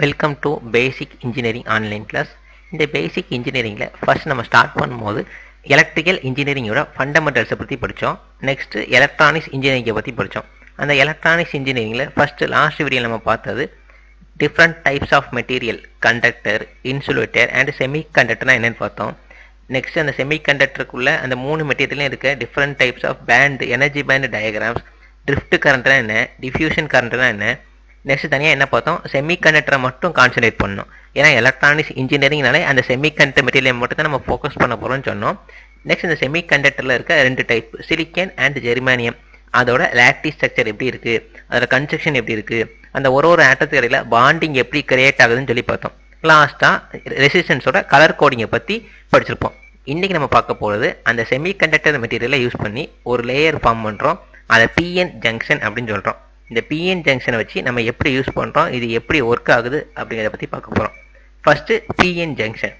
Welcome to basic engineering online class. இந்த basic இன்ஜினியரிங்கில் first நம்ம ஸ்டார்ட் பண்ணும்போது எலக்ட்ரிக்கல் இன்ஜினியரிங்கோட ஃபண்டமெண்டல்ஸை பற்றி படித்தோம். நெக்ஸ்ட்டு எலக்ட்ரானிக்ஸ் இன்ஜினியரிங்கை பற்றி படித்தோம். அந்த எலக்ட்ரானிக்ஸ் இன்ஜினியரிங்கில் ஃபஸ்ட்டு லாஸ்ட் வீடியோ நம்ம பார்த்தது different types of material, conductor, insulator and semi கண்டக்டர்னா என்னென்னு பார்த்தோம். நெக்ஸ்ட் அந்த செமி கண்டக்டருக்குள்ளே அந்த 3 மெட்டீரியலையும் இருக்க different types of band, energy band diagrams, drift கரண்ட்னா என்ன, டிஃப்யூஷன் கரண்ட்னா என்ன. நெக்ஸ்ட் தனியாக என்ன பார்த்தோம், செமி கண்டக்டரை மட்டும் கான்சன்ட்ரேட் பண்ணணும். ஏன்னா எலக்ட்ரானிக்ஸ் இன்ஜினியரிங்னாலே அந்த செமி கண்டக்டர் மெட்டீரியல் மட்டும் தான் நம்ம ஃபோக்கஸ் பண்ண போகிறோம்னு சொன்னோம். நெக்ஸ்ட் இந்த செமி கண்டக்டரில் இருக்க 2 டைப், சிலிக்கன் அண்ட் ஜெர்மானியம். அதோட லாட்டிஸ் ஸ்ட்ரக்சர் எப்படி இருக்குது, அதோட கன்ஸ்ட்ரக்ஷன் எப்படி இருக்குது, அந்த ஒரு ஆட்டத்துக்கு இடையில பாண்டிங் எப்படி கிரியேட் ஆகுதுன்னு சொல்லி பார்த்தோம். லாஸ்ட்டாக ரெசிஸ்டன்ஸோட கலர் கோடிங்கை பற்றி படிச்சிருப்போம். இன்றைக்கி நம்ம பார்க்க போகிறது அந்த செமி கண்டக்டர் மெட்டீரியலை யூஸ் பண்ணி ஒரு லேயர் ஃபார்ம் பண்ணுறோம். அதை பிஎன் ஜங்ஷன் அப்படின்னு சொல்கிறோம். இந்த பிஎன் ஜங்ஷனை வச்சு நம்ம எப்படி யூஸ் பண்ணுறோம், இது எப்படி ஒர்க் ஆகுது அப்படிங்கிறத பற்றி பார்க்க போகிறோம். First PN junction.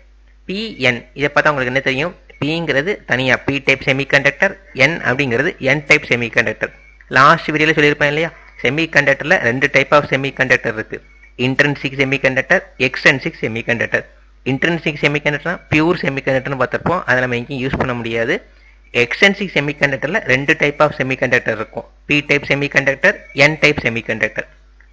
பிஎன் இதை பார்த்தா உங்களுக்கு என்ன தெரியும், பிங்கிறது தனியாக பி டைப் செமிகண்டக்டர், என் அப்படிங்கிறது என் டைப் செமிகண்டக்டர். லாஸ்ட் வீடியோவில் சொல்லியிருப்பேன் இல்லையா, செமிகண்டக்டரில் 2 டைப் ஆஃப் செமிகண்டக்டர் இருக்குது. Intrinsic semiconductor, extrinsic semiconductor. Intrinsic செமிகண்டக்டர்னா பியூர் செமிகண்டக்டர்னு பார்த்துருப்போம், அதை நம்ம எங்கேயும் யூஸ் பண்ண முடியாது. எக்ஸ்ட்ரின்சிக் செமிகண்டக்டரில் 2 டைப் ஆஃப் செமிகண்டக்டர் இருக்கும், P type semiconductor, N type semiconductor.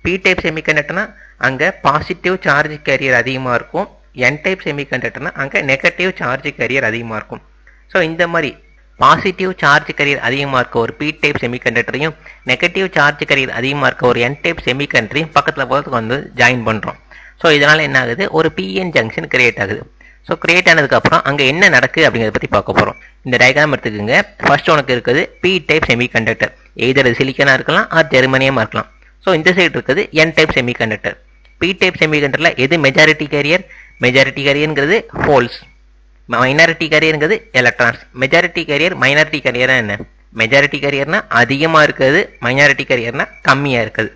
P type செமிகண்டக்டர்னா அங்கே பாசிட்டிவ் சார்ஜ் கேரியர் அதிகமாக இருக்கும், என் டைப் செமிகண்டக்டர்னா அங்கே நெகட்டிவ் சார்ஜ் கேரியர் அதிகமாக இருக்கும். ஸோ இந்த மாதிரி பாசிட்டிவ் சார்ஜ் கேரியர் அதிகமாக இருக்க ஒரு பி டைப் செமிகண்டக்டரையும் நெகட்டிவ் சார்ஜ் கேரியர் அதிகமாக இருக்க ஒரு என் டைப் செமிகண்டரையும் பக்கத்தில் போகிறதுக்கு வந்து ஜாயின் பண்ணுறோம். ஸோ இதனால் என்ன ஆகுது, ஒரு பிஎன் ஜங்ஷன் கிரியேட் ஆகுது. ஸோ கிரியேட் ஆனதுக்கப்புறம் அங்கே என்ன நடக்குது அப்படிங்கிறத பற்றி பார்க்க போகிறோம். இந்த டயக்ராம் எடுத்துக்கோங்க. ஃபர்ஸ்ட் உனக்கு இருக்குது பி டைப் செமிகண்டக்டர், எய்தர் சிலிக்கனாக இருக்கலாம் ஆர் ஜெர்மானியமாக இருக்கலாம். ஸோ இந்த சைடு இருக்குது N type semiconductor. P type செமிகண்டக்டரில் எது மெஜாரிட்டி கேரியர், மெஜாரிட்டி கேரியருங்கிறது ஹோல்ஸ், மைனாரிட்டி கேரியருங்கிறது எலக்ட்ரான்ஸ். மெஜாரிட்டி கேரியர் மைனாரிட்டி கேரியர்னா என்ன, மெஜாரிட்டி கேரியர்னா அதிகமாக இருக்குது, மைனாரிட்டி கேரியர்னா கம்மியாக இருக்குது.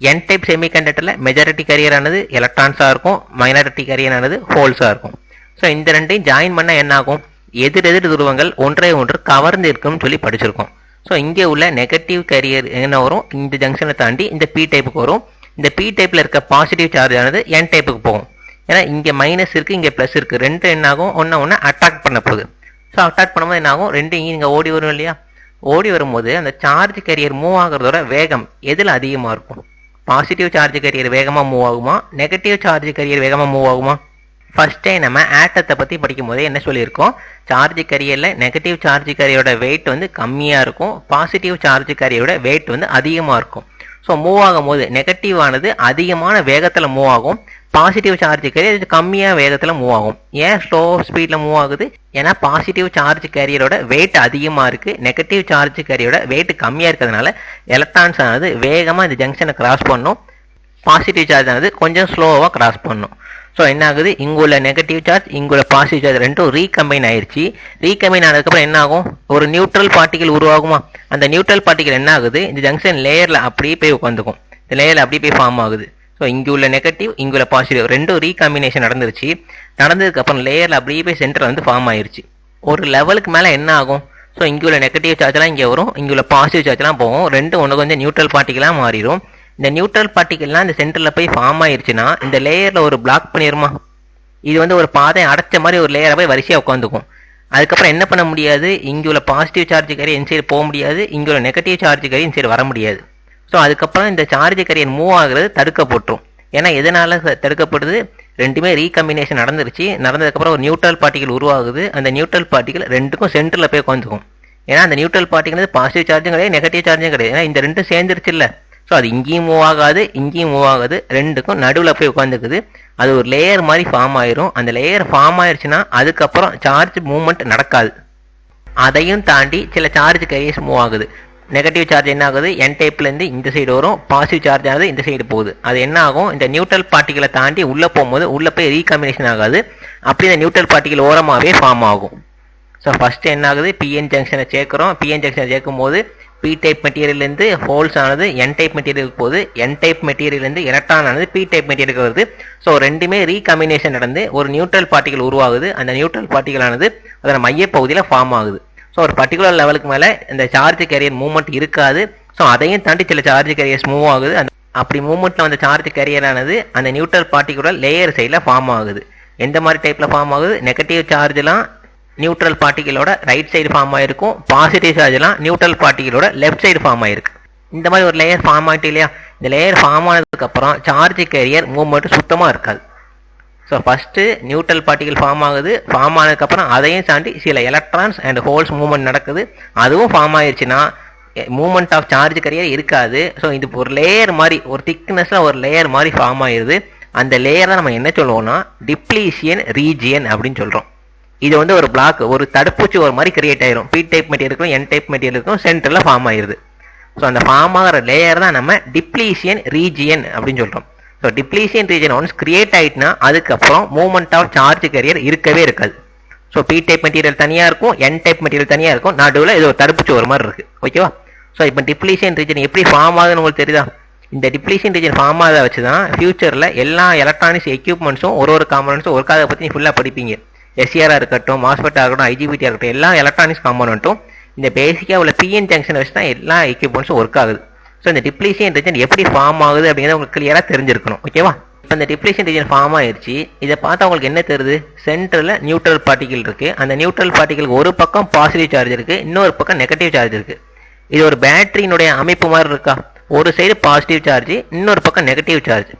என் டைப் செமிகண்டக்டரில் மெஜாரிட்டி கேரியரானது எலக்ட்ரான்ஸாக இருக்கும், மைனாரிட்டி கேரியரானது ஹோல்ஸாக இருக்கும். ஸோ இந்த ரெண்டையும் ஜாயின் பண்ணால் என்ன ஆகும், எதிர் துருவங்கள் ஒன்றை ஒன்று கவர்ந்து இருக்கும்னு சொல்லி படிச்சிருக்கோம். ஸோ இங்கே உள்ள நெகட்டிவ் கேரியர் என்ன வரும், இந்த ஜங்ஷனை தாண்டி இந்த பி டைப்புக்கு வரும். இந்த பி டைப்பில் இருக்க பாசிட்டிவ் சார்ஜ் ஆனது என் டைப்புக்கு போகும். ஏன்னா இங்கே மைனஸ் இருக்குது, இங்கே ப்ளஸ் இருக்குது, ரெண்டு என்ன ஆகும், ஒன்று அட்ராக்ட் பண்ண போகுது. ஸோ அட்ராக்ட் பண்ணும்போது என்ன ஆகும், ரெண்டு இங்கே நீங்கள் ஓடி வரும் இல்லையா, ஓடி வரும்போது அந்த சார்ஜ் கேரியர் மூவ் ஆகிறதோட வேகம் எதில் அதிகமாக இருக்கும், பாசிட்டிவ் சார்ஜ் கேரியர் வேகமாக மூவ் ஆகுமா, நெகட்டிவ் சார்ஜ் கேரியர் வேகமாக மூவ் ஆகுமா. ஃபர்ஸ்டே நம்ம ஆட்டத்தை பற்றி படிக்கும் போதே என்ன சொல்லியிருக்கோம், சார்ஜ் கேரியரில் நெகட்டிவ் சார்ஜ் கேரியரோட வெயிட் வந்து கம்மியாக இருக்கும், பாசிட்டிவ் சார்ஜ் கேரியரோட வெயிட் வந்து அதிகமாக இருக்கும். ஸோ மூவ் ஆகும் போது நெகட்டிவ் ஆனது அதிகமான வேகத்தில் மூவ் ஆகும், பாசிட்டிவ் சார்ஜ் கேரியர் கம்மியாக வேகத்தில் மூவ் ஆகும். ஏன் ஸ்லோ ஸ்பீடில் மூவ் ஆகுது, ஏன்னா பாசிட்டிவ் சார்ஜ் கேரியரோட வெயிட் அதிகமாக இருக்குது, நெகட்டிவ் சார்ஜ் கேரியரோட வெயிட் கம்மியாக இருக்கிறதுனால எலக்ட்ரான்ஸ் ஆனது வேகமாக இந்த ஜங்ஷனை கிராஸ் பண்ணும், பாசிட்டிவ் சார்ஜ் ஆனது கொஞ்சம் ஸ்லோவாக கிராஸ் பண்ணும். ஸோ என்ன ஆகுது, இங்குள்ள நெகட்டிவ் சார்ஜ் இங்குள்ள பாசிட்டிவ் சார்ஜ் ரெண்டும் ரீகம்பைன் ஆயிடுச்சு. ரீகம்பைன் ஆனதுக்கப்புறம் என்ன ஆகும், ஒரு நியூட்ரல் பார்ட்டிகல் உருவாகுமா. அந்த நியூட்ரல் பார்ட்டிகல் என்ன ஆகுது, இந்த ஜங்ஷன் லேயரில் அப்படியே போய் உட்காந்துக்கும், இந்த லேயரில் அப்படியே போய் ஃபார்ம் ஆகுது. ஸோ இங்கே உள்ள நெகட்டிவ் இங்குள்ள பாசிட்டிவ் ரெண்டும் ரீகாம்பினேஷன் நடந்துருச்சு. நடந்ததுக்கப்புறம் லேயரில் அப்படியே போய் சென்டரில் வந்து ஃபார்ம் ஆயிடுச்சு. ஒரு லெவலுக்கு மேலே என்ன ஆகும், ஸோ இங்கே உள்ள நெகட்டிவ் சார்ஜ்லாம் இங்கே வரும், இங்கே உள்ள பாசிட்டிவ் சார்ஜ்லாம் போகும், ரெண்டும் ஒன்று கொஞ்சம் நியூட்ரல் பார்ட்டிகலாக மாறிடும். இந்த நியூட்ரல் பார்ட்டிகல்லாம் இந்த சென்டரில் போய் ஃபார்ம் ஆயிடுச்சுன்னா இந்த லேயரில் ஒரு பிளாக் பண்ணிடுமா, இது வந்து ஒரு பாதை அடைச்ச மாதிரி ஒரு லேயரை போய் வரிசையாக உட்காந்துக்கும். அதுக்கப்புறம் என்ன பண்ண முடியாது, இங்கே உள்ள பாசிட்டிவ் சார்ஜ் கேரியர் இன்சைடு போக முடியாது, இங்கே உள்ள நெகட்டிவ் சார்ஜ் கேரியர் இன்சைடு வர முடியாது. ஸோ அதுக்கப்புறம் இந்த சார்ஜ் கேரியர் மூவ் ஆகுறது தடுக்கப்பட்டுரும். ஏன்னா எதனால தடுக்கப்படுது, ரெண்டுமே ரீகம்பினேஷன் நடந்துருச்சு. நடந்ததுக்கப்புறம் ஒரு நியூட்ரல் பார்ட்டிகல் உருவாகுது, அந்த நியூட்ரல் பார்ட்டிகல் ரெண்டுக்கும் சென்டரில் போய் உட்காந்துக்கும். ஏன்னா அந்த நியூட்ரல் பார்ட்டிகல் பாசிட்டிவ் சார்ஜும் கிடையாது, நெகட்டிவ் சார்ஜும் கிடையாது, ஏன்னா இந்த ரெண்டும் சேர்ந்துருச்சு இல்லை. ஸோ அது இங்கேயும் மூவ் ஆகாது, இங்கேயும் மூவ் ஆகாது, ரெண்டுக்கும் நடுவில் போய் உட்காந்துக்குது. அது ஒரு லேயர் மாதிரி ஃபார்ம் ஆயிரும். அந்த லேயர் ஃபார்ம் ஆயிடுச்சுன்னா அதுக்கப்புறம் சார்ஜ் மூவ்மெண்ட் நடக்காது. அதையும் தாண்டி சில சார்ஜ் கேரியர்ஸ் மூவ் ஆகுது. நெகட்டிவ் சார்ஜ் என்ன ஆகுது, என் டைப்லேருந்து இந்த சைடு வரும், பாசிட்டிவ் சார்ஜ் ஆகுது இந்த சைடு போகுது. அது என்ன ஆகும், இந்த நியூட்ரல் பார்ட்டிகளை தாண்டி உள்ளே போகும்போது உள்ளே போய் ரீகாம்பினேஷன் ஆகாது, அப்படி இந்த நியூட்ரல் பார்ட்டிகல் ஓரமாகவே ஃபார்ம் ஆகும். ஸோ ஃபஸ்ட்டு என்ன ஆகுது, பிஎன் ஜங்ஷனை சேர்க்குறோம். பிஎன் ஜங்ஷனை சேர்க்கும் போது பி டைப் மெட்டீரியல்லேருந்து ஹோல்ஸ் ஆனது என் டைப் மெட்டீரியலுக்கு போகுது, என் டைப் மெட்டீரியல்லேருந்து எலக்ட்ரான் ஆனது பி டைப் மெட்டீரியலுக்கு வருது. ஸோ ரெண்டுமே ரீகாம்பினேஷன் நடந்து ஒரு நியூட்ரல் பார்ட்டிகல் உருவாகுது. அந்த நியூட்ரல் பார்ட்டிகல் ஆனது அதோட மையப்பகுதியில் ஃபார்ம் ஆகுது. ஸோ ஒரு பர்டிகுலர் லெவலுக்கு மேலே இந்த சார்ஜ் கேரியர் மூவ்மெண்ட் இருக்காது. ஸோ அதையும் தாண்டி சில சார்ஜ் கேரியர்ஸ் மூவ் ஆகுது. அப்படி மூவ்மெண்ட்ல வந்த சார்ஜ் கேரியரானது அந்த நியூட்ரல் பார்ட்டிகளோட லேயர் சைடில் ஃபார்ம் ஆகுது. எந்த மாதிரி டைப்ல ஃபார்ம் ஆகுது? நெகட்டிவ் சார்ஜ்லாம் நியூட்ரல் பார்ட்டிகளோட ரைட் சைடு ஃபார்ம் ஆயிருக்கும், பாசிட்டிவ் சார்ஜ்லாம் நியூட்ரல் பார்ட்டிகளோட லெஃப்ட் சைடு ஃபார்ம் ஆயிருக்கு. இந்த மாதிரி ஒரு லேயர் ஃபார்ம் ஆகிட்டு இல்லையா, இந்த லேயர் ஃபார்ம் ஆனதுக்கு அப்புறம் சார்ஜ் கேரியர் மூவ்மெண்ட் சுத்தமாக இருக்காது. So first neutral particle form ஆகுது, ஃபார்ம் ஆனதுக்கப்புறம் அதையும் தாண்டி சில எலக்ட்ரான்ஸ் அண்ட் ஹோல்ஸ் மூவ்மெண்ட் நடக்குது. அதுவும் ஃபார்ம் ஆயிடுச்சுன்னா மூவ்மெண்ட் ஆஃப் சார்ஜ் கேரியர் இருக்காது. ஸோ இது ஒரு லேயர் மாதிரி, ஒரு திக்னஸ்ல ஒரு லேயர் மாதிரி ஃபார்ம் ஆயிருது. அந்த லேயர் தான் நம்ம என்ன சொல்லுவோம்னா டிப்ளீஷியன் ரீஜியன் அப்படின்னு சொல்றோம். இது வந்து ஒரு பிளாக், ஒரு தடுப்பூச்சி ஒரு மாதிரி கிரியேட் ஆயிரும். பி டைப் மெட்டீரியலுக்கும் என் டைப் மெட்டீரியலுக்கும் சென்டர்ல ஃபார்ம் ஆயிருது. ஸோ அந்த ஃபார்ம் ஆகிற லேயர் தான் நம்ம டிப்ளீஷியன் ரீஜியன் அப்படின்னு சொல்றோம். So depletion region once create ஆயிட்டுனா அதுக்கப்புறம் மூவ்மெண்ட் ஆஃப் சார்ஜ் கேரியர் இருக்கவே இருக்காது. ஸோ பி டைப் மெட்டீரியல் தனியா இருக்கும், என் டைப் மெட்டீரியல் தனியா இருக்கும், நடுவில் இது ஒரு தடுப்பூச்சி ஒரு மாதிரி இருக்கு. ஓகேவா? ஸோ இப்போ டிப்ளீஷியன் ரீஜன் எப்படி ஃபார்ம் ஆகுதுன்னு உங்களுக்கு தெரியுதா? இந்த டிப்ளீஷியன் ரீஜன் ஃபார்ம் ஆகிறத வச்சு தான் ஃபியூச்சர்ல எல்லா எலக்ட்ரானிக்ஸ் எக்யூப்மெண்ட்ஸும் ஒரு காம்பனன்ட்ஸும் ஒர்க்காக பற்றி ஃபுல்லாக படிப்பீங்க. எஸ்சிஆராக இருக்கட்டும், மாஸ்பெட்டாக இருக்கட்டும், ஐஜிபிடியாக இருக்கட்டும், எல்லா எலக்ட்ரானிக்ஸ் காம்பனண்ட்டும் இந்த பேசிக்காக உள்ள பிஎன் ஜங்ஷனை வச்சு தான் எல்லா எக்யூப்மெண்ட்ஸும் ஒர்க் ஆகுது. ஸோ இந்த டிப்ளீஷியன் ரீஜன் எப்படி ஃபார்ம் ஆகுது அப்படிங்கிறத உங்களுக்கு கிளியராக தெரிஞ்சிருக்கணும். ஓகேவா? இப்போ இந்த டிப்ளீஷியன் ரீஜன் ஃபார்ம் ஆயிடுச்சு. இதை பார்த்தா உங்களுக்கு என்ன தெரியுது? சென்டரில் நியூட்ரல் பார்ட்டிகல் இருக்கு. அந்த நியூட்ரல் பார்ட்டிகளுக்கு ஒரு பக்கம் பாசிட்டிவ் சார்ஜ் இருக்கு, இன்னொரு பக்கம் நெகட்டிவ் சார்ஜ் இருக்கு. இது ஒரு பேட்டரியினுடைய அமைப்பு மாதிரி இருக்கா? ஒரு சைடு பாசிட்டிவ் சார்ஜ், இன்னொரு பக்கம் நெகட்டிவ் சார்ஜ்.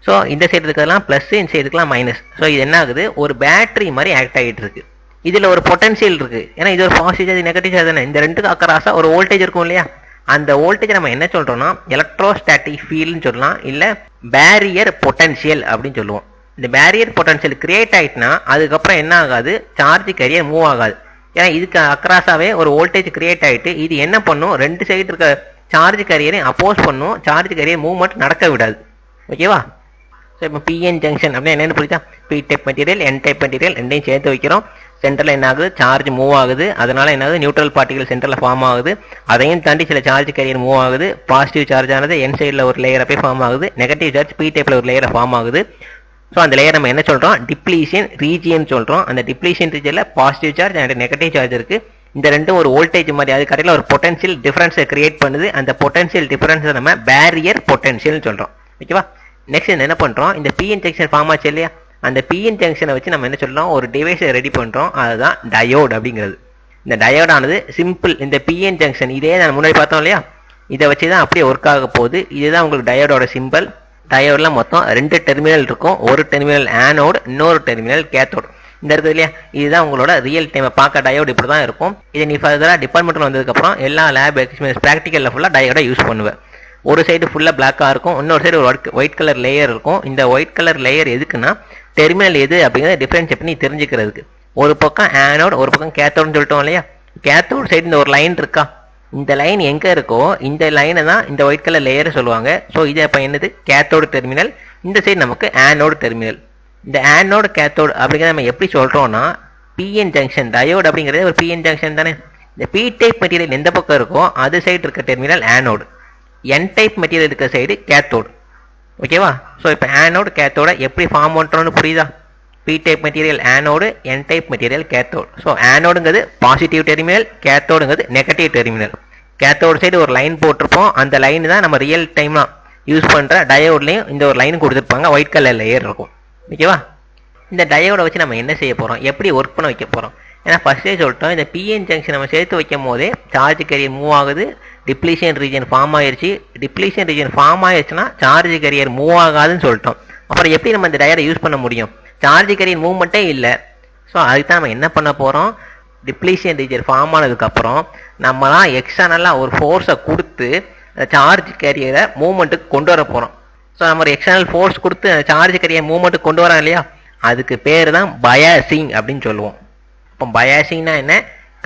ஸோ இந்த சைடு இருக்கிறதுலாம் ப்ளஸ், இந்த சைடு இருக்கலாம் மைனஸ். ஸோ இது என்ன ஆகுது? ஒரு பேட்டரி மாதிரி ஆக்ட் ஆகிட்டு இருக்கு. இதில் ஒரு பொட்டன்ஷியல் இருக்கு. ஏன்னா இது ஒரு பாசிட்டிவ் சார்ஜ் நெகட்டிவ் சார்ஜ் தானே. இந்த ரெண்டுக்கு அக்கராசா ஒரு வோல்டேஜ் இருக்கும் இல்லையா? அந்த வோல்டேஜ் நம்ம என்ன சொல்றோம்னா எலக்ட்ரோஸ்டாட்டிக் ஃபீல்ட்னு சொல்லலாம், இல்லை பேரியர் பொட்டன்ஷியல் அப்படின்னு சொல்லுவோம். இந்த பேரியர் பொட்டன்ஷியல் கிரியேட் ஆயிட்டுனா அதுக்கப்புறம் என்ன ஆகாது? சார்ஜ் கேரியர் மூவ் ஆகாது. ஏன்னா இதுக்கு அக்ராஸாவே ஒரு வோல்டேஜ் கிரியேட் ஆயிட்டு இது என்ன பண்ணும்? ரெண்டு சைடு இருக்க சார்ஜ் கேரியரை அப்போஸ் பண்ணும், சார்ஜ் கேரியர் மூவ்மெண்ட் நடக்க விடாது. ஓகேவா? ஸோ இப்போ பிஎன் ஜங்ஷன் அப்படின்னா என்னென்னு புரியுதா? P type material, N type material ரெண்டையும் சேர்த்து வைக்கிறோம். சென்டரில் என்ன ஆகுது? சார்ஜ் மூவ் ஆகுது. அதனால என்ன ஆகுது? நியூட்ரல் பார்ட்டிகல் சென்டரில் ஃபார்ம் ஆகுது. அதையும் தாண்டி சில சார்ஜ் கேரியர் மூவ் ஆகுது. பாசிட்டிவ் சார்ஜ் ஆனது என் சைடில் ஒரு லேயரை போய் ஃபார்ம் ஆகுது, நெகட்டிவ் சார்ஜ் பி டைப்ல ஒரு லேயரை ஃபார்ம் ஆகுது. ஸோ அந்த லேயர் நம்ம என்ன சொல்றோம்? டிப்ளீஷியன் ரீஜியன் சொல்றோம். அந்த டிப்ளீஷியன் ரீஜியன்ல positive charge and negative charge இருக்கு. இந்த ரெண்டும் ஒரு வோல்டேஜ் மாதிரி, அது கடையில் ஒரு பொட்டன்ஷியல் டிஃபரன்ஸை கிரியேட் பண்ணுது. அந்த பொட்டன்ஷியல் டிஃபரன்ஸை நம்ம பேரியர் பொட்டன்ஷியல் சொல்றோம். ஓகேவா? நெக்ஸ்ட் என்ன பண்றோம்? இந்த பிஎன் ஜங்ஷன் ஃபார்ம் ஆச்சு இல்லையா? அந்த பிஎன் ஜங்ஷனை வச்சு நம்ம என்ன சொல்றோம்? ஒரு டிவைஸை ரெடி பண்றோம். அதுதான் டயோட் அப்படிங்கிறது. இந்த டயோடானது சிம்பிள், இந்த பிஎன் ஜங்ஷன் இதே நான் முன்னாடி பார்த்தோம் இல்லையா, இதை வச்சு தான் அப்படியே ஒர்க் ஆக போகுது. இதுதான் உங்களுக்கு டயோடோட சிம்பிள். டயோட்ல மொத்தம் 2 டெர்மினல் இருக்கும். ஒரு டெர்மினல் ஆனோடு, இன்னொரு டெர்மினல் கேத்தோடு. இந்த இருக்குது இல்லையா, இதுதான் உங்களோட ரியல் டைம் பார்க்க டயோடு இப்படி தான் இருக்கும். இதை நீ ஃபர்தராக டிபார்ட்மெண்ட்டில் வந்ததுக்கப்புறம் எல்லா லேப் எக்ஸ்பீரியன்ஸ் ப்ராக்டிக்கலில் ஃபுல்லாக டயோட யூஸ் பண்ணுவேன். ஒரு சைடு ஃபுல்லாக பிளாக்காக இருக்கும், இன்னொரு சைடு ஒரு ஒயிட் கலர் லேயர் இருக்கும். இந்த ஒயிட் கலர் லேயர் எதுக்குன்னா டெர்மினல் எது அப்படிங்கிறத டிஃபரன்ஷியேட் பண்ணி தெரிஞ்சுக்கிறதுக்கு. ஒரு பக்கம் ஆனோடு, ஒரு பக்கம் கேத்தோடுன்னு சொல்லிட்டோம் இல்லையா. கேத்தோடு சைடு இந்த ஒரு லைன் இருக்கா, இந்த லைன் எங்கே இருக்கோ இந்த லைனை தான் இந்த ஒயிட் கலர் லேயர் சொல்லுவாங்க. ஸோ இது அப்போ என்னது? Cathode terminal. இந்த சைடு நமக்கு ஆனோடு டெர்மினல். இந்த ஆனோடு கேத்தோடு அப்படிங்கிறத நம்ம எப்படி சொல்கிறோம்னா பிஎன் ஜங்ஷன் டயோடு அப்படிங்கிறது ஒரு பிஎன் ஜங்ஷன் தானே. இந்த பி டைப் மெட்டீரியல் எந்த பக்கம் இருக்கோ அது சைடு இருக்க terminal anode, N type material இருக்க சைடு கேத்தோடு. ஓகேவா? ஸோ இப்போ ஆனோடு கேத்தோட எப்படி ஃபார்ம் பண்ணுறோன்னு புரியுதா? P type material anode, N type material cathode. So ஆனோடுங்கிறது பாசிட்டிவ் டெர்மினல், கேத்தோடுங்கிறது நெகட்டிவ் டெர்மினல். கேத்தோடு சைடு ஒரு லைன் போட்டிருப்போம். அந்த லைன் தான் நம்ம ரியல் டைமாக யூஸ் பண்ணுற டயோட்லையும் இந்த ஒரு லைன் கொடுத்துருப்பாங்க, ஒயிட் கலர் லேயர் இருக்கும். ஓகேவா? இந்த டயோடை வச்சு நம்ம என்ன செய்ய போகிறோம், எப்படி ஒர்க் பண்ண வைக்க போகிறோம்? ஏன்னா ஃபர்ஸ்டே சொல்லிட்டோம், இந்த பிஎன் ஜங்ஷன் நம்ம சேர்த்து வைக்கும் போதே சார்ஜ் கேரியர் மூவ் ஆகுது, டிப்ளீஷன் ரீஜன் ஃபார்ம் ஆயிடுச்சு. டிப்ளீஷன் ரீஜன் ஃபார்ம் ஆயிடுச்சுன்னா சார்ஜ் கேரியர் மூவ் ஆகாதுன்னு சொல்லிட்டோம். அப்புறம் எப்படி நம்ம இந்த டயோடை யூஸ் பண்ண முடியும்? சார்ஜ் கேரியர் மூவ்மெண்ட்டே இல்லை. ஸோ அதுக்கு தான் நம்ம என்ன பண்ண போகிறோம்? டிப்ளீஷன் ரீஜன் ஃபார்ம் ஆனதுக்கப்புறம் நம்மளாம் எக்ஸ்டர்னலாக ஒரு ஃபோர்ஸை கொடுத்து சார்ஜ் கேரியரை மூவ்மெண்ட்டுக்கு கொண்டு வர போகிறோம். ஸோ நம்ம ஒரு எக்ஸ்டர்னல் ஃபோர்ஸ் கொடுத்து சார்ஜ் கேரியர் மூவ்மெண்ட்டுக்கு கொண்டு வரோம் இல்லையா, அதுக்கு பேர் தான் பயாசிங் அப்படின்னு சொல்லுவோம். இப்போ பயாசிங்னா என்ன?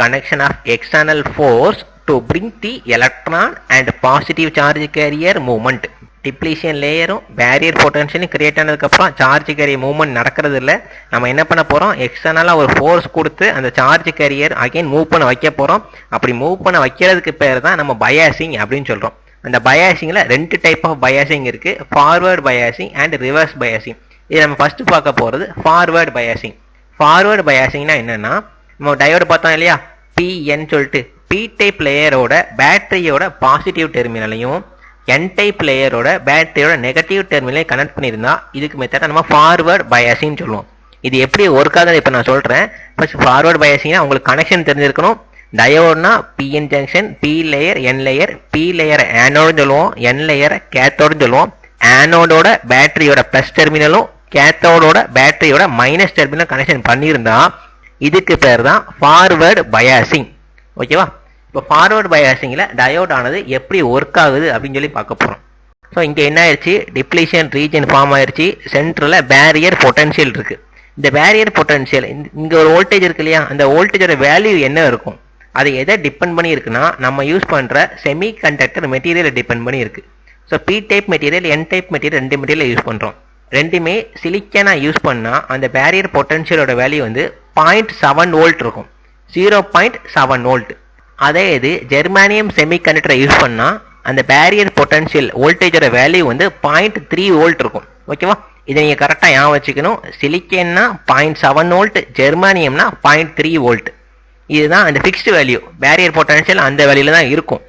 Connection of external force to bring the electron and positive charge carrier movement. Depletion லேயரும் பேரியர் பொட்டன்ஷியலும் கிரியேட் ஆனதுக்கப்புறம் சார்ஜ் கேரியர் மூவ்மெண்ட் நடக்கிறது இல்லை. நம்ம என்ன பண்ண போகிறோம்? எக்ஸ்டர்னலாக ஒரு ஃபோர்ஸ் கொடுத்து அந்த சார்ஜ் கேரியர் அகைன் மூவ் பண்ண வைக்க போகிறோம். அப்படி மூவ் பண்ண வைக்கிறதுக்கு பேர் தான் நம்ம பயாசிங் அப்படின்னு சொல்கிறோம். அந்த பயாசிங்கில் 2 டைப் ஆஃப் பயாசிங் இருக்குது, forward biasing and reverse biasing. இது நம்ம ஃபர்ஸ்ட் பார்க்க போகிறது ஃபார்வர்ட் பயாசிங். ஃபார்வர்ட் பயாசிங்னா என்னன்னா, நம்ம டயோடு பார்த்தோம் இல்லையா, பிஎன் சொல்லிட்டு பி டைப் லேயரோட பேட்டரியோட பாசிட்டிவ் டெர்மினலையும் n டைப் லேயரோட பேட்டரியோட நெகட்டிவ் டெர்மினலை கனெக்ட் பண்ணியிருந்தா இதுக்கு மெத்தட் நம்ம ஃபார்வர்ட் பயாசிங் சொல்லுவோம். இது எப்படி ஒர்க் ஆகுது இப்போ நான் சொல்கிறேன். ஃபர்ஸ்ட் ஃபார்வர்ட் பயாசிங்னா உங்களுக்கு கனெக்ஷன் தெரிஞ்சிருக்கணும். டயோட்னா PN junction, P layer, N layer. P layer ஆனோடுன்னு சொல்லுவோம், என் லேயரை கேத்தோடுன்னு சொல்லுவோம். ஆனோடோட பேட்டரியோட ப்ளஸ் டெர்மினலும் கேத்தோடோட பேட்டரியோட மைனஸ் டெர்மினல் கனெக்ஷன் பண்ணியிருந்தா இதுக்கு பேர் தான் ஃபார்வர்ட் பயாசிங். ஓகேவா? இப்போ ஃபார்வர்ட் பயாசிங்கில் டயோட் ஆனது எப்படி ஒர்க் ஆகுது அப்படின்னு சொல்லி பார்க்க போகிறோம். ஸோ இங்கே என்ன ஆயிடுச்சு, டிப்ளீஷன் ரீஜன் ஃபார்ம் ஆயிடுச்சு. சென்டரில் பேரியர் பொட்டன்ஷியல் இருக்குது. இந்த பேரியர் பொட்டன்ஷியல் இங்கே ஒரு வோல்டேஜ் இருக்கு இல்லையா, அந்த வோல்டேஜோட வேல்யூ என்ன இருக்கும், அது எதை டிபெண்ட் பண்ணி இருக்குன்னா நம்ம யூஸ் பண்ணுற செமி கண்டக்டர் மெட்டீரியலை டிபெண்ட் பண்ணி இருக்குது. So P type material, N type material ரெண்டு மெட்டீரியல் யூஸ் பண்ணுறோம். ரெண்டுமே சிலிக்கனா யூஸ் பண்ணால் அந்த பேரியர் பொட்டன்ஷியலோட வேல்யூ வந்து 0.7 வோல்ட் இருக்கும், 0.7 வோல்ட். அதே இது ஜெர்மானியம் செமி கண்டக்டரை யூஸ் பண்ணால் அந்த பேரியர் பொட்டன்ஷியல் வோல்டேஜோட வேல்யூ வந்து 0.3 வோல்ட் இருக்கும். ஓகேவா? இதை நீங்கள் கரெக்டாக ஞாபகம் வச்சுக்கணும். சிலிக்கன்னா 0.7 வோல்ட், ஜெர்மானியம்னா 0.3 வோல்ட். இதுதான் அந்த ஃபிக்ஸ்டு வேல்யூ. பேரியர் பொட்டன்ஷியல் அந்த வேல்யூல தான் இருக்கும்.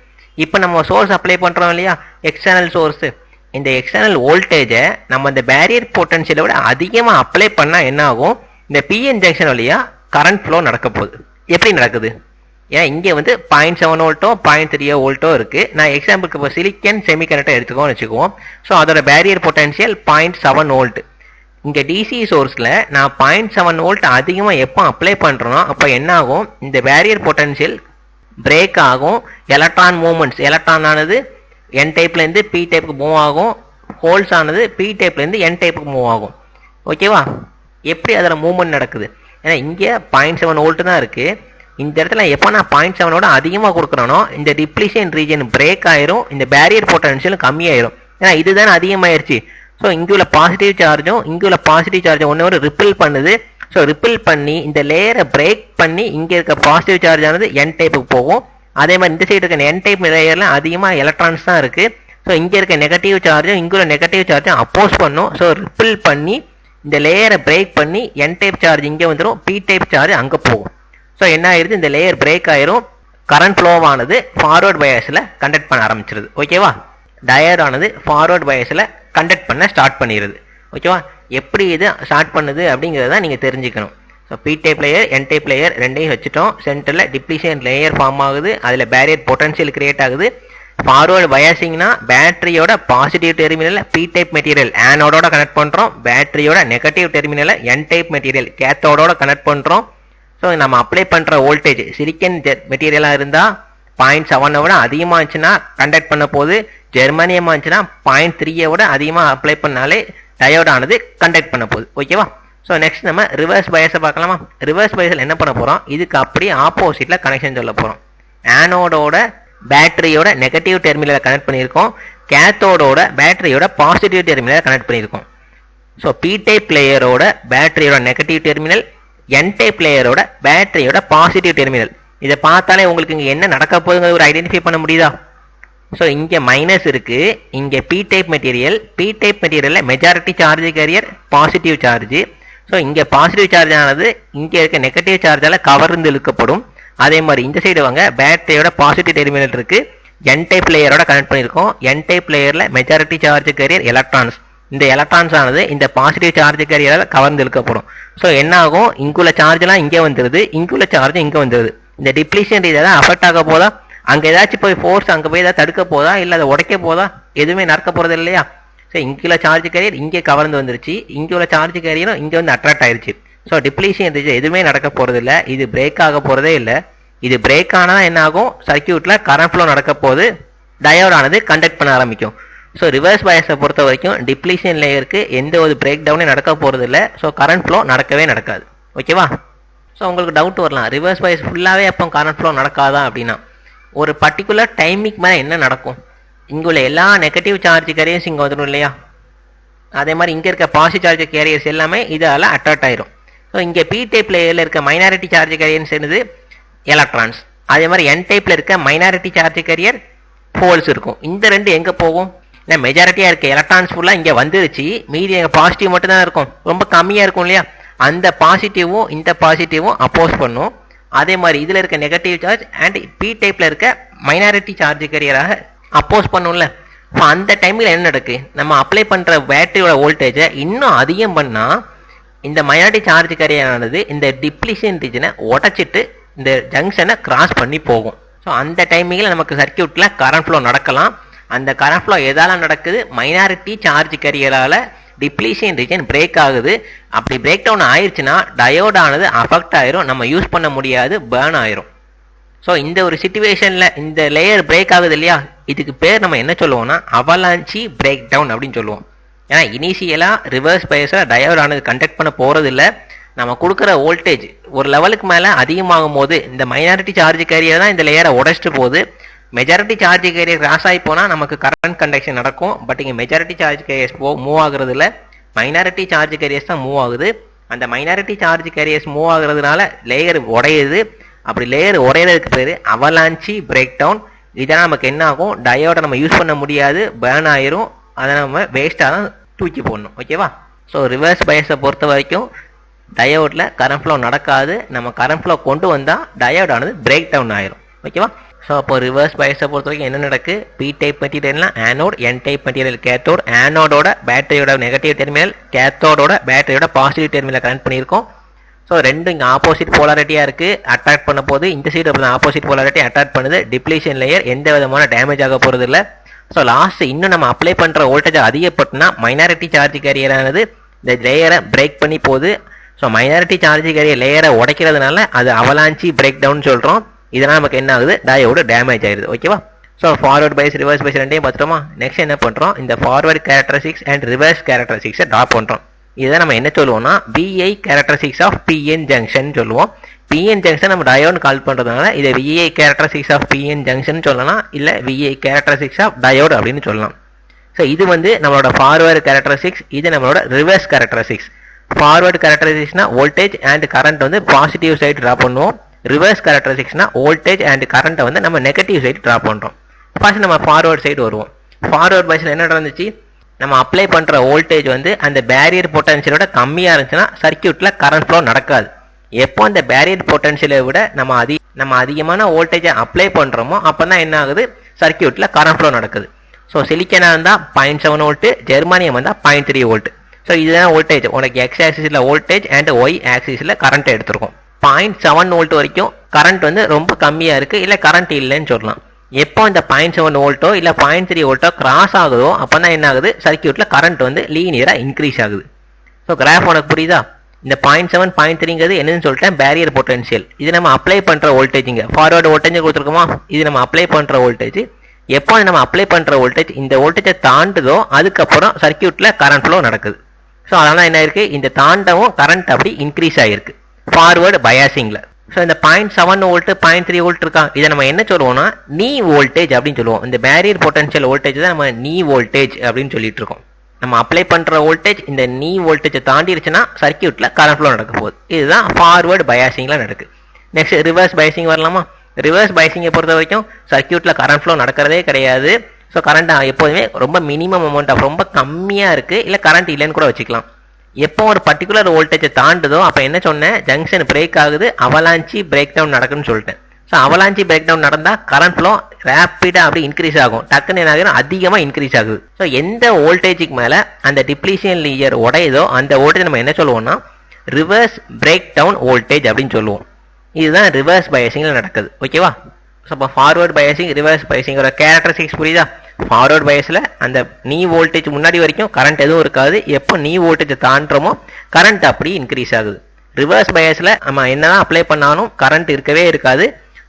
இப்போ நம்ம சோர்ஸ் அப்ளை பண்ணுறோம் இல்லையா, எக்ஸ்டர்னல் சோர்ஸு, இந்த எக்ஸ்டர்னல் வோல்டேஜை நம்ம இந்த பேரியர் பொட்டன்ஷியலை விட அதிகமாக அப்ளை பண்ணால் என்ன ஆகும், இந்த பிஎன் ஜங்ஷன் வழியாக கரண்ட் ஃப்ளோ நடக்க போகுது. எப்படி நடக்குது? ஏன்னா இங்கே வந்து 0.7 வோல்ட்டோ 0.3 வோல்ட்டோ இருக்குது. நான் எக்ஸாம்பிளுக்கு இப்போ சிலிக்கன் செமிகண்டக்டர் எடுத்துக்கோன்னு வச்சுக்குவோம். ஸோ அதோட பேரியர் பொட்டன்ஷியல் 0.7 வோல்ட். இங்கே டிசி சோர்ஸில் நான் 0.7 வோல்ட் அதிகமாக எப்போ அப்ளை பண்ணுறோன்னா அப்போ என்ன ஆகும், இந்த பேரியர் பொட்டன்ஷியல் பிரேக் ஆகும். எலக்ட்ரான் மூவ்மெண்ட்ஸ், எலக்ட்ரான் ஆனது என் டைப்லேருந்து பி டைப்புக்கு மூவ் ஆகும், ஹோல்ஸ் ஆனது பி டைப்லேருந்து என் டைப்புக்கு மூவ் ஆகும். ஓகேவா? எப்படி அதில் மூவ்மெண்ட் நடக்குது? ஏன்னா இங்கே 0.7 வோல்ட் தான் இருக்குது. இந்த இடத்துல எப்போ நான் 0.7ஓட அதிகமாக கொடுக்குறேனோ இந்த டிப்ளீஷன் ரீஜன் பிரேக் ஆயிரும், இந்த பேரியர் பொட்டன்ஷியல் கம்மியாயிரும். ஏன்னா இதுதான் அதிகமாயிருச்சு. ஸோ இங்கே உள்ள பாசிட்டிவ் சார்ஜும் இங்கே உள்ள பாசிட்டிவ் சார்ஜும் ஒன்று ஒரு ரிப்பிள் பண்ணுது. ஸோ ரிப்பிள் பண்ணி இந்த லேயரை பிரேக் பண்ணி இங்கே இருக்க பாசிட்டிவ் சார்ஜ் ஆனது என் டைப்புக்கு போகும். அதே மாதிரி இந்த சைடு இருக்க என் டைப் லேயரில் அதிகமாக எலக்ட்ரான்ஸ் தான் இருக்குது. ஸோ இங்கே இருக்க நெகட்டிவ் சார்ஜும் இங்கே உள்ள நெகட்டிவ் சார்ஜும் அப்போஸ் பண்ணும். ஸோ ரிப்பிள் பண்ணி இந்த லேயரை பிரேக் பண்ணி என் டைப் சார்ஜ் இங்கே வந்துடும், பி டைப் சார்ஜ் அங்கே போகும். ஸோ என்ன ஆயிடுது, இந்த லேயர் பிரேக் ஆயிரும், கரண்ட் ஃப்ளோவானது ஃபார்வர்ட் பயாஸில் கண்டக்ட் பண்ண ஆரம்பிச்சிருது. ஓகேவா? டயோட் ஆனது ஃபார்வர்ட் பயாஸில் கண்டக்ட் பண்ண ஸ்டார்ட் பண்ணிடுது. ஓகேவா? எப்படி இது ஸ்டார்ட் பண்ணுது அப்படிங்கிறத நீங்கள் தெரிஞ்சுக்கணும். So P type layer, N type layer ரெண்டையும் வச்சுட்டோம். சென்டரில் டிப்ளீஷன் லேயர் ஃபார்ம் ஆகுது, அதில் பேரியர் பொட்டன்ஷியல் கிரியேட் ஆகுது. ஃபார்வர்டு பயாசிங்னா பேட்டரியோட பாசிட்டிவ் டெர்மினலை பி டைப் மெட்டீரியல் ஆனோடோட கனெக்ட் பண்ணுறோம், பேட்டரியோட நெகட்டிவ் டெர்மினலை என் டைப் மெட்டீரியல் கேத்தோடோட கனெக்ட் பண்ணுறோம். ஸோ நம்ம அப்ளை பண்ணுற வோல்டேஜ் சிலிக்கன் மெட்டீரியலாக இருந்தால் 0.7 விட அதிகமாக இருந்துச்சுன்னா கண்டக்ட் பண்ண போது, ஜெர்மானியமாக இருந்துச்சுன்னா 0.3 விட அதிகமாக அப்ளை பண்ணாலே டயோடானது கண்டக்ட் பண்ண போகுது. ஓகேவா? ஸோ நெக்ஸ்ட் நம்ம ரிவர்ஸ் பயாஸை பார்க்கலாமா? ரிவர்ஸ் பயாஸில் என்ன பண்ண போகிறோம், இதுக்கு அப்படியே ஆப்போசிட்டில் கனெக்ஷன் சொல்ல போகிறோம். ஆனோடோட பேட்டரியோட நெகட்டிவ் டெர்மினலை கனெக்ட் பண்ணியிருக்கோம், கேத்தோடோட பேட்டரியோட பாசிட்டிவ் டெர்மினலை கனெக்ட் பண்ணியிருக்கோம். ஸோ பி டைப் லேயரோட பேட்டரியோட நெகட்டிவ் டெர்மினல், என் டைப் லேயரோட பேட்டரியோட பாசிட்டிவ் டெர்மினல். இதை பார்த்தாலே உங்களுக்கு இங்கே என்ன நடக்க போகுதுங்கிறது ஒரு ஐடென்டிஃபை பண்ண முடியுதா? ஸோ இங்கே மைனஸ் இருக்குது, இங்கே P type material, P type மெட்டீரியலில் majority charge carrier positive charge. So இங்கே பாசிட்டிவ் சார்ஜ் ஆனது இங்கே இருக்க நெகட்டிவ் சார்ஜால் கவர்ந்து இழுக்கப்படும். அதே மாதிரி இந்த சைடு வாங்க, பேட்டரியோட பாசிட்டிவ் டெர்மினல் இருக்குது, என் டைப் லேயரோட கனெக்ட் பண்ணியிருக்கோம். என் டைப் லேயரில் மெஜாரிட்டி சார்ஜ் கேரியர் எலக்ட்ரான்ஸ். இந்த எலக்ட்ரான்ஸ் ஆனது இந்த பாசிட்டிவ் சார்ஜ் கேரியரால் கவர்ந்து இழுக்கப்படும். ஸோ என்ன ஆகும், இங்குள்ள சார்ஜெலாம் இங்கே வந்துடுது, இங்குள்ள சார்ஜ் இங்கே வந்துடுது. இந்த டிப்ளீஷன் இதெல்லாம் அஃபெக்ட் ஆக போதா, அங்கே ஏதாச்சும் போய் ஃபோர்ஸ் அங்கே போய் ஏதாவது தடுக்க போதா, இல்லை அதை உடைக்க போதா, எதுவுமே நடக்க போகிறது இல்லையா? ஸோ இங்குள்ள சார்ஜ் கேரியர் இங்கே கவர்ந்து வந்துருச்சு, இங்கே உள்ள சார்ஜ் கேரியரும் இங்கே வந்து அட்ராக்ட் ஆயிடுச்சு. ஸோ டிப்ளீஷன் எதுவுமே நடக்க போகிறது இல்லை, இது பிரேக் ஆக போகிறதே இல்லை. இது பிரேக் ஆனால் என்ன ஆகும், சர்க்கியூட்டில் கரண்ட் ஃப்ளோ நடக்க போது, டயோட் ஆனது கண்டக்ட் பண்ண ஆரம்பிக்கும். ஸோ ரிவர்ஸ் பயாஸை பொறுத்த வரைக்கும் டிப்ளீஷன் லேயருக்கு எந்த ஒரு பிரேக் டவுனே நடக்க போகிறது இல்லை. ஸோ கரண்ட் ஃப்ளோ நடக்கவே நடக்காது. ஓகேவா? ஸோ உங்களுக்கு டவுட் வரலாம், ரிவர்ஸ் பயாஸ் ஃபுல்லாகவே அப்போ கரண்ட் ஃப்ளோ நடக்காதா அப்படின்னா. ஒரு பர்டிகுலர் டைமிங் மேலே என்ன நடக்கும், இங்கே உள்ள எல்லா நெகட்டிவ் சார்ஜ் கேரியர்ஸ் இங்கே வந்துடும் இல்லையா, அதே மாதிரி இங்கே இருக்க பாசிட்டிவ் சார்ஜ் கேரியர்ஸ் எல்லாமே இதால் அட்ராக்ட் ஆயிரும். ஸோ இங்கே பி டைப் லேயரில் இருக்க மைனாரிட்டி சார்ஜ் கேரியர்ஸ் என்னது, எலக்ட்ரான்ஸ். அதே மாதிரி என் டைப்பில் இருக்க மைனாரிட்டி சார்ஜ் கேரியர் ஹோல்ஸ் இருக்கும். இந்த ரெண்டு எங்கே போகும், இல்லை மெஜாரிட்டியாக இருக்க எலக்ட்ரான்ஸ் ஃபுல்லாக இங்கே வந்துருச்சு, மீதி எங்கள் பாசிட்டிவ் மட்டும் தான் இருக்கும், ரொம்ப கம்மியாக இருக்கும் இல்லையா, அந்த பாசிட்டிவும் இந்த பாசிட்டிவும் அப்போஸ் பண்ணும். அதே மாதிரி இதில் இருக்க நெகட்டிவ் சார்ஜ் அண்ட் பி டைப்பில் இருக்க மைனாரிட்டி சார்ஜ் கேரியராக அப்போஸ் பண்ணும்ல. ஸோ அந்த டைமில் என்ன நடக்கு, நம்ம அப்ளை பண்ணுற பேட்டரியோட வோல்டேஜை இன்னும் அதிகம் பண்ணால் இந்த மைனாரிட்டி சார்ஜ் கேரியரானது இந்த டிப்ளீஷன் ரீஜனை உடச்சிட்டு இந்த ஜங்ஷனை கிராஸ் பண்ணி போகும். ஸோ அந்த டைமிங்கில் நமக்கு சர்க்கியூட்டில் கரண்ட் ஃப்ளோ நடக்கலாம். அந்த கரண்ட் ஃப்ளோ எதால நடக்குது, மைனாரிட்டி சார்ஜ் கேரியரால் டிப்ளீஷன் ரீஜன் பிரேக் ஆகுது. அப்படி பிரேக் டவுன் ஆயிடுச்சுன்னா டயோடானது அஃபெக்ட் ஆயிரும், நம்ம யூஸ் பண்ண முடியாது, பேர்ன் ஆயிரும். ஸோ இந்த ஒரு சிச்சுவேஷனில் இந்த லேயர் பிரேக் ஆகுது இல்லையா, இதுக்கு பேர் நம்ம என்ன சொல்லுவோம்னா அவலாஞ்சி பிரேக் டவுன் அப்படின்னு சொல்லுவோம். ஏன்னா இனிஷியலாக ரிவர்ஸ் பயஸில் டயோடானது கண்டக்ட் பண்ண போகிறது இல்லை. நம்ம கொடுக்குற வோல்டேஜ் ஒரு லெவலுக்கு மேலே அதிகமாகும் போது இந்த மைனாரிட்டி சார்ஜ் கேரியர் தான் இந்த லேயரை உடைச்சிட்டு போகுது. மெஜாரிட்டி சார்ஜ் கேரியர் கிராஸ் ஆகி போனால் நமக்கு கரண்ட் கண்டக்ஷன் நடக்கும். பட் இங்கே மெஜாரிட்டி சார்ஜ் கேரியர்ஸ் மூவ் ஆகுறது இல்லை, மைனாரிட்டி சார்ஜ் கேரியர்ஸ் தான் மூவ் ஆகுது. அந்த மைனாரிட்டி சார்ஜ் கேரியர்ஸ் மூவ் ஆகுறதுனால லேயர் உடையுது. அப்படி லேயர் உடையிறதுக்கு பேர் அவலாஞ்சி பிரேக் டவுன். இதெல்லாம் நமக்கு என்ன ஆகும், டயோடை நம்ம யூஸ் பண்ண முடியாது, பேர்ன் ஆயிரும். அதை நம்ம வேஸ்ட்டாக தான் தூக்கி போடணும். ஓகேவா? ஸோ ரிவர்ஸ் பயஸை பொறுத்த வரைக்கும் டயோடில் கரண்ட் ஃப்ளோ நடக்காது. நம்ம கரண்ட் ஃப்ளோ கொண்டு வந்தால் டயோடானது பிரேக் டவுன் ஆயிரும். ஓகேவா? ஸோ அப்போ ரிவர்ஸ் பயஸை பொறுத்த வரைக்கும் என்ன நடக்கு, பி டைப் மெட்டீரியல்னால் anode, N type material cathode. ஆனோடோட பேட்டரியோட நெகட்டிவ் டெர்மினல், கேத்தோடோட பேட்டரியோட பாசிட்டிவ் டெர்மினல் கனெக்ட் பண்ணியிருக்கோம். ஸோ ரெண்டும் இங்கே ஆப்போசிட் போலாரிட்டியாக இருக்குது, அட்ராக்ட் பண்ண போது இந்த சைடு அப்படி ஆப்போசிட் போலாரிட்டி அட்ராக்ட் பண்ணுது. டிப்ளீஷன் லேயர் எந்த விதமான டேமேஜ் ஆக போகிறது இல்லை. ஸோ லாஸ்ட் இன்னும் நம்ம அப்ளை பண்ணுற வோல்டேஜ் அதிகப்பட்டுனா மைனாரிட்டி சார்ஜ் கேரியரானது இந்த லேயரை பிரேக் பண்ணி போகுது. ஸோ மைனாரிட்டி சார்ஜ் கேரியர் லேயரை உடைக்கிறதுனால அது அவலாஞ்சி பிரேக் டவுன் சொல்கிறோம். இதனால் நமக்கு என்ன ஆகுது, டயோடு டேமேஜ் ஆயிடுது. ஓகேவா? So forward bias reverse bias ரெண்டையும் பார்த்துட்டோமா. நெக்ஸ்ட் என்ன பண்ணுறோம், இந்த ஃபார்வர்ட் கேரக்டரிஸ்டிக்ஸ் அண்ட் ரிவர்ஸ் கேரக்டரிஸ்டிக்ஸை ட்ராப் பண்ணுறோம். இதை நம்ம என்ன சொல்லுவோம்னா VI characteristics of PN junction சொல்லுவோம். பிஎன் ஜங்ஷன் நம்ம டயோடு கால் பண்ணுறதுனால இதை VI characteristics of PN junction சொல்லலாம், இல்லை விஐ கேரக்டரிஸ்டிக்ஸ் ஆஃப் டயோடு அப்படின்னு சொல்லலாம். ஸோ இது வந்து நம்மளோட ஃபார்வர்டு கேரக்டரிஸ்டிக்ஸ், இது நம்மளோட ரிவர்ஸ் கேரக்டரிஸ்டிக்ஸ். ஃபார்வர்டு கேரக்டரிஸ்டிக்ஸ்னா வோல்டேஜ் அண்ட் கரண்ட் வந்து பாசிட்டிவ் சைடு ட்ராப் பண்ணுவோம். ரிவர்ஸ் கேரக்டரிஸ்டிக்ஸ்னா வோல்டேஜ் அண்ட் கரண்ட்டை வந்து நம்ம நெகட்டிவ் சைடு ட்ராப் பண்ணுறோம். ஃபர்ஸ்ட் நம்ம ஃபார்வர்ட் சைடு வருவோம். ஃபார்வர்ட் பைஸில் என்ன நடந்துச்சு, நம்ம அப்ளை பண்ணுற வோல்டேஜ் வந்து அந்த பேரியர் பொட்டன்ஷியலோட கம்மியாக இருந்துச்சுன்னா சர்க்கியூட்டில் கரண்ட் ஃப்ளோ நடக்காது. எப்போ அந்த பேரியர் பொட்டன்ஷியலை விட நம்ம அதிகமான வோல்டேஜை அப்ளை பண்ணுறோமோ அப்போ தான் என்ன ஆகுது, சர்க்கியூட்டில் கரண்ட் ஃப்ளோ நடக்குது. ஸோ சிலிக்கனாக இருந்தால் 0.7 வோல்ட்டு, ஜெர்மானியம் வந்தால் 0.3 வோல்ட். ஸோ இதுதான் வோல்டேஜ். உனக்கு எக்ஸ் ஆக்சிஸில் வோல்டேஜ் அண்ட் ஒய் ஆக்சிஸில் கரண்ட் எடுத்துருக்கும். 0.7 வோல்ட் வரைக்கும் கரண்ட் வந்து ரொம்ப கம்மியாக இருக்குது, இல்லை கரண்ட் இல்லைன்னு சொல்லலாம். எப்போ இந்த 0.7 வோல்ட்டோ இல்லை 0.3 வோல்ட்டோ கிராஸ் ஆகுதோ அப்போ தான் என்ன ஆகுது, சர்க்கியூட்டில் கரண்ட் வந்து லீனியராக இன்க்ரீஸ் ஆகுது. ஸோ கிராஃப் உனக்கு புரியுதா? இந்த 0.7 0.3ங்கிறது என்னன்னு சொல்லிட்டேன், பேரியர் பொட்டன்ஷியல். இது நம்ம அப்ளை பண்ணுற வோல்டேஜுங்க. ஃபார்வர்டு வோல்டேஜ் கொடுத்துருக்கோமா, இது நம்ம அப்ளை பண்ணுற வோல்டேஜ். எப்போ நம்ம அப்ளை பண்ணுற வோல்டேஜ் இந்த வோல்டேஜை தாண்டுதோ அதுக்கப்புறம் சர்க்கியூட்டில் கரண்ட் ஃப்ளோ நடக்குது. ஸோ அதனால் என்ன இருக்குது, இந்த தாண்டவும் கரண்ட் அப்படி இன்க்ரீஸ் ஆகிருக்கு ஃபார்வர்டு பயாசிங்கில். ஸோ இந்த 0.7 வோல்ட்டு 0.3 வோல்ட் இருக்கா, இதை நம்ம என்ன சொல்லுவோம்னா நீ வோல்டேஜ் அப்படின்னு சொல்லுவோம். இந்த பேரியர் பொட்டன்ஷியல் வோல்டேஜ் தான் நம்ம நீ வோல்டேஜ் அப்படின்னு சொல்லிட்டு இருக்கோம். நம்ம அப்ளை பண்ணுற வோல்டேஜ் இந்த நீ வோல்டேஜை தாண்டிடுச்சுன்னா சர்க்கியூட்டில் கரண்ட் ஃப்ளோ நடக்க போகுது. இதுதான் ஃபார்வர்டு பயாசிங்கில் நடக்குது. நெக்ஸ்ட் ரிவர்ஸ் பயாசிங் வரலாமா. ரிவர்ஸ் பயாசிங்கை பொறுத்த வரைக்கும் சர்க்கியூட்டில் கரண்ட் ஃப்ளோ நடக்கிறதே கிடையாது. ஸோ கரண்ட் எப்போதுமே ரொம்ப மினிமம் அமௌண்ட் ஆஃப் ரொம்ப கம்மியாக இருக்குது, இல்லை கரண்ட் இல்லைன்னு கூட வச்சுக்கலாம். எப்போ ஒரு பர்டிகுலர் வோல்டேஜை தாண்டுதோ அப்போ என்ன சொன்னேன், ஜங்ஷன் பிரேக் ஆகுது, அவலாஞ்சி பிரேக் டவுன் நடக்குன்னு சொல்லிட்டேன். ஸோ அவலாஞ்சி பிரேக் டவுன் நடந்தால் கரண்ட் ஃப்ளோ ரேப்பிடாக அப்படி இன்க்ரீஸ் ஆகும், டக்குன்னு என்ன ஆகும், அதிகமாக இன்க்ரீஸ் ஆகுது. ஸோ எந்த வோல்டேஜுக்கு மேலே அந்த டிப்ளீஷன் லேயர் உடையுதோ அந்த வோல்டேஜ் நம்ம என்ன சொல்லுவோம்னா ரிவர்ஸ் பிரேக் டவுன் வோல்டேஜ் அப்படின்னு சொல்லுவோம். இதுதான் ரிவர்ஸ் பயாசிங்கில் நடக்குது. ஓகேவா? ஸோ இப்போ ஃபார்வர்ட் பயாசிங் ரிவர்ஸ் பயாசிங்கோட கேரக்டரிஸ்டிக்ஸ் புரியுதா? ஃபார்வர்ட் பயாஸில் அந்த நீ வோல்டேஜ் முன்னாடி வரைக்கும் கரண்ட் எதுவும் இருக்காது, எப்போ நீ வோல்டேஜை தாண்டுறோமோ கரண்ட் அப்படி இன்க்ரீஸ் ஆகுது. ரிவர்ஸ் பயாஸில் நம்ம என்னதான் அப்ளை பண்ணாலும் கரண்ட் இருக்கவே இருக்காது.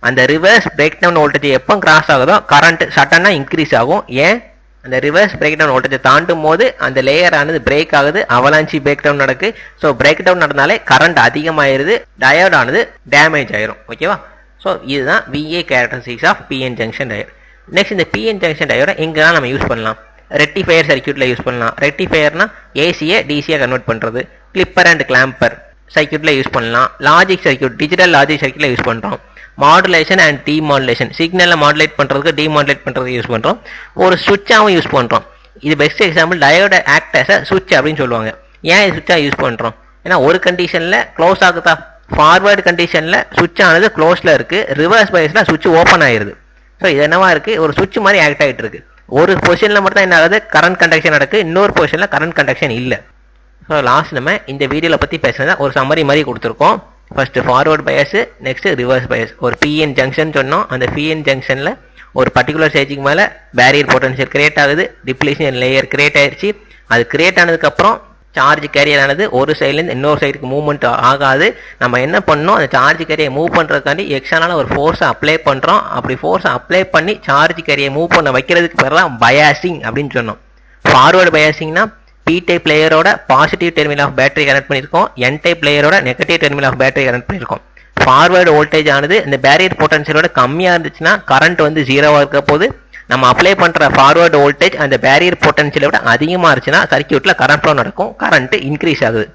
அந்த ரிவர்ஸ் பிரேக் டவுன் வோல்டேஜ் எப்போ கிராஸ் ஆகுதோ கரண்ட் சட்டனாக இன்க்ரீஸ் ஆகும். ஏன், அந்த ரிவர்ஸ் பிரேக் டவுன் வோல்டேஜை தாண்டும் போது அந்த லேயர் ஆனது பிரேக் ஆகுது, அவலாஞ்சி பிரேக் டவுன் நடக்கு. ஸோ பிரேக் டவுன் நடந்தாலே கரண்ட் அதிகமாயிருது, டயோட் ஆனது டேமேஜ் ஆயிரும். ஓகேவா? ஸோ இதுதான் VA characteristics of PN junction diode. Next இந்த பிஎன் ஜங்ஷன் டயோட எங்கெல்லாம் நம்ம யூஸ் பண்ணலாம், ரெக்டிஃபயர் சர்க்கியூட்டில் யூஸ் பண்ணலாம். ரெக்டிஃபயர்னா ஏசியை டிசியை கன்வெர்ட் பண்ணுறது, கிளிப்பர் அண்ட் கிளாம்பர் சர்க்கியூட்டில் யூஸ் பண்ணலாம். லாஜிக் சர்க்கியூட், டிஜிட்டல் லாஜிக் சர்க்கியூட்டில் யூஸ் பண்ணுறோம். மாடுலேஷன் அண்ட் டிமாடுலேஷன், சிக்னலை மாடுலேட் பண்ணுறதுக்கு டிமாடுலேட் பண்ணுறதுக்கு யூஸ் பண்ணுறோம். ஒரு சுவிட்சாகவும் யூஸ் பண்ணுறோம். இது best example, diode act as a சுவிட்ச் அப்படின்னு சொல்லுவாங்க. ஏன் இது சுவிட்சாக யூஸ் பண்ணுறோம், ஏன்னா ஒரு கண்டிஷனில் க்ளோஸ் ஆகுதா, ஃபார்வர்டு கண்டிஷனில் சுவிட்ச் ஆனது க்ளோஸில் இருக்குது, ரிவர்ஸ் பயாஸில் சுவிட்ச் ஓப்பன் ஆயிடுது. ஸோ இது என்னவா இருக்குது, ஒரு சுவிட்ச் மாதிரி ஆக்ட் ஆகிட்டு இருக்கு. ஒரு பொசிஷனில் மட்டும் தான் என்ன ஆகுது, கரண்ட் கண்டக்ஷன் நடக்குது, இன்னொரு பொசிஷனில் கரண்ட் கண்டக்ஷன் இல்லை. ஸோ லாஸ்ட் நம்ம இந்த வீடியோவில் பற்றி பேசுனதை ஒரு சம்மரி மாதிரி கொடுத்துருக்கோம். First forward Paes, next reverse Paes. ஒரு பிஎன் ஜங்ஷன் சொன்னோம். அந்த பிஎன் ஜங்ஷனில் ஒரு பர்டிகுலர் ஸ்டேஜுக்கு மேலே பேரியர் பொட்டன்ஷியல் கிரியேட் ஆகுது, டிப்ளீஷன் லேயர் கிரியேட் ஆயிடுச்சு. அது கிரியேட் ஆனதுக்கப்புறம் சார்ஜ் கேரியர் ஆனது ஒரு சைட்லேருந்து இன்னொரு சைடுக்கு மூவ்மெண்ட் ஆகாது. நம்ம என்ன பண்ணோம், அந்த சார்ஜ் கேரியை மூவ் பண்ணுறதுக்காண்டி எக்ஸ்டர்னலாக ஒரு ஃபோர்ஸை அப்ளை பண்ணுறோம். அப்படி ஃபோர்ஸை அப்ளை பண்ணி சார்ஜ் கேரியை மூவ் பண்ண வைக்கிறதுக்கு பேர் தான் பயாசிங் அப்படின்னு சொன்னோம். ஃபார்வர்டு பயாசிங்னா பி டைப் லேயரோட positive terminal of battery connect பண்ணியிருக்கோம், என் டைப் லேயரோட negative terminal of battery connect பண்ணியிருக்கோம். ஃபார்வர்டு வோல்டேஜ் ஆனது இந்த பேரியர் பொட்டன்ஷியலோட கம்மியாக இருந்துச்சுன்னா கரண்ட் வந்து ஜீரோவாக இருக்க போது, நம்ம அப்ளை பண்ணுற ஃபார்வர்டு வோல்டேஜ் அந்த பேரியர் பொட்டன்ஷியலை விட அதிகமாக இருந்துச்சுன்னா சர்க்யூட்டில் கரண்ட் ஃப்ளோ நடக்கும், கரண்ட் இன்க்ரீஸ் ஆகுது.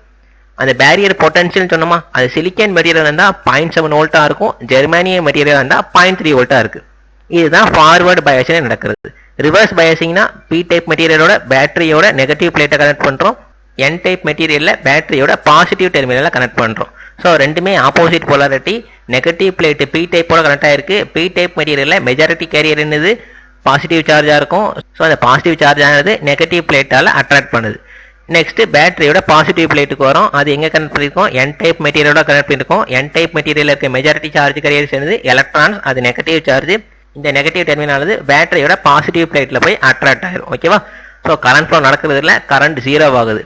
அந்த பேரியர் பொட்டன்ஷியல் சொன்னோமா, அது சிலிக்கன் மெட்டீரியல் இருந்தால் 0.7 வோல்ட்டாக இருக்கும், ஜெர்மானியம் மெட்டீரியல் இருந்தால் 0.3 வோல்ட்டாக இருக்குது. இதுதான் ஃபார்வர்டு பயாசிங் நடக்கிறது. ரிவர்ஸ் பயாசிங்னா பி டைப் மெட்டீரியலோட பேட்டரியோட நெகட்டிவ் பிளேட்டை கனெக்ட் பண்ணுறோம், என் டைப் மெட்டீரியலில் பேட்டரியோட பாசிட்டிவ் டெர்மினலை கனெக்ட் பண்ணுறோம். ஸோ ரெண்டுமே opposite polarity. Negative plate P டைப்போட கனெக்ட் ஆயிருக்கு. பி டைப் மெட்டீரியலில் மெஜாரிட்டி கேரியர் என்னது பாசிட்டிவ் சார்ஜாக இருக்கும். ஸோ அந்த பாசிட்டிவ் சார்ஜ் ஆனது நெகட்டிவ் பிளேட்டால் அட்ராக்ட் பண்ணுது. நெக்ஸ்ட் பேட்டரியோட பாசிட்டிவ் பிளேட்டுக்கு வரும். அது எங்கே கனெக்ட் பண்ணியிருக்கோம், என் டைப் மெட்டீரியலோட கனெக்ட் பண்ணியிருக்கோம். என் டைப் மெட்டீரியல் இருக்க மெஜாரிட்டி சார்ஜ் கேரியர் சேர்ந்து எலக்ட்ரான்ஸ், அது நெகட்டிவ் சார்ஜ். இந்த நெகட்டிவ் டெர்மினல் பேட்டரியோட பாசிட்டிவ் பிளேட்டில் போய் அட்ராக்ட் ஆகிடும். ஓகேவா? ஸோ கரண்ட் ஃப்ளோ நடக்கிறதுல கரண்ட் ஜீரோ ஆகுது.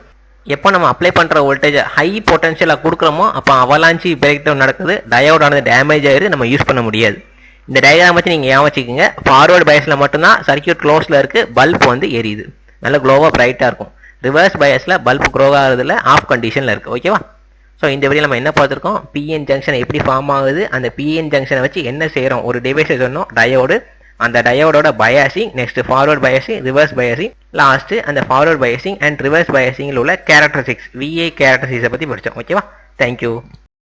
எப்போ நம்ம அப்ளை பண்ணுற வோல்டேஜ் ஹை பொட்டன்ஷியலாக கொடுக்குறோமோ அப்போ அவலாஞ்சி பிரேக் டவுன் நடக்குது, டயோடானது டேமேஜ் ஆகிடுது, நம்ம யூஸ் பண்ண முடியாது. இந்த டயக்ராம் வச்சு நீங்கள் ஏன் வச்சுக்கோங்க. ஃபார்வர்ட் பயஸில் மட்டும்தான் சர்க்யூட் க்ளோஸில் இருக்குது, பல்ப் வந்து எரியுது, நல்ல க்ளோவாக பிரைட்டாக இருக்கும். ரிவர்ஸ் பயஸில் பல்ப் க்ளோ ஆகுறதுல ஆஃப் கண்டிஷனில் இருக்குது. ஓகேவா? ஸோ இந்த வீடியோ நம்ம என்ன பார்த்துருக்கோம், பிஎன் ஜங்ஷன் எப்படி ஃபார்ம் ஆகுது, அந்த பிஎன் ஜங்ஷனை வச்சு என்ன செய்கிறோம், ஒரு டிவைஸை சொன்னோம் டயோடு, அந்த டயோடோட biasing, next forward biasing, reverse biasing, last அந்த ஃபார்வர்ட் பயாசிங் அண்ட் ரிவர்ஸ் பயாசிங்கில் உள்ள கேரக்டரிஸ்டிக்ஸ், விஏ கேரக்டரிஸ்டிக்ஸை பற்றி படித்தோம். ஓகேவா? தேங்க்யூ.